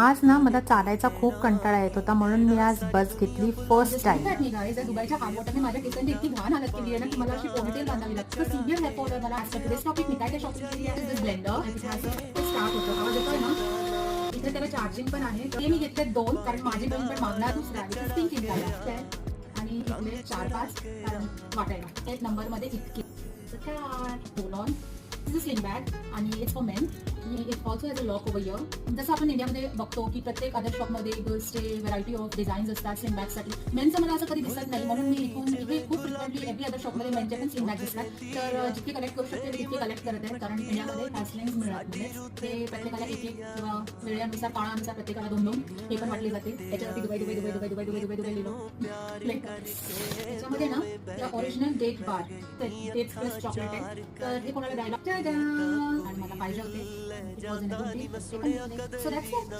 आज ना मला चालायचा खूप कंटाळा येत होता, म्हणून मी आज बस घेतली फर्स्ट टाइम. दुबईच्या हार्बोटने माझ्या केसांची इतकी घाण हालत केली आहे ना की मला अशी पोनीटेल बांधावी लागते. सिव्हिअर हेअर फॉल आहे मला. आज टुडेस टॉपिक मी काय काय शॉपिंग केली आहे. दिस ब्लेंडर स्टार्ट होतो. आवाज येतोय ना. इथे त्याला चार्जिंग पण आहे. ते मी घेतले 2 कारण माझी बहीण पण मागणार दुसरा आहे. 3 किंवा आणि इथले 4-5 कारण वाटायला एक नंबर मध्ये इतके होल ऑन. स्लिंग बॅग आणि it's for main. It also has a lock over here. जसं आपण इंडियामध्ये बघतो की प्रत्येक अदर शॉपमध्ये गर्ल्सचे व्हरायटी ऑफ डिझाईन्स असतात स्लिंग बॅगसाठी. मेन्सचं मला असं कधी दिसत नाही, म्हणून मी इथे खूप फ्रिक्वेंटली एव्हरी अदर शॉपमध्ये मेनचे पण स्लिंग बॅग दिसतात. तर जितके कलेक्ट करू शकते तितके कलेक्ट करत आहेत, कारण इंडियामध्ये हॅस्लिंग्स मिळत नाही. ते प्रत्येकाला एक किंवा वेळेनुसार काळानुसार प्रत्येकाला 2 हे पण वाटले जाते. त्याच्यावरती Dubai Dubai Dubai Dubai Dubai Dubai Dubai Dubai लिहिलं. त्याच्यामध्ये ना ओरिजिनल डेट बार डेट प्लस चॉकलेट आहे. तर हे कोणाला द्यायला आणि मला पाहिजे होते. So that's it.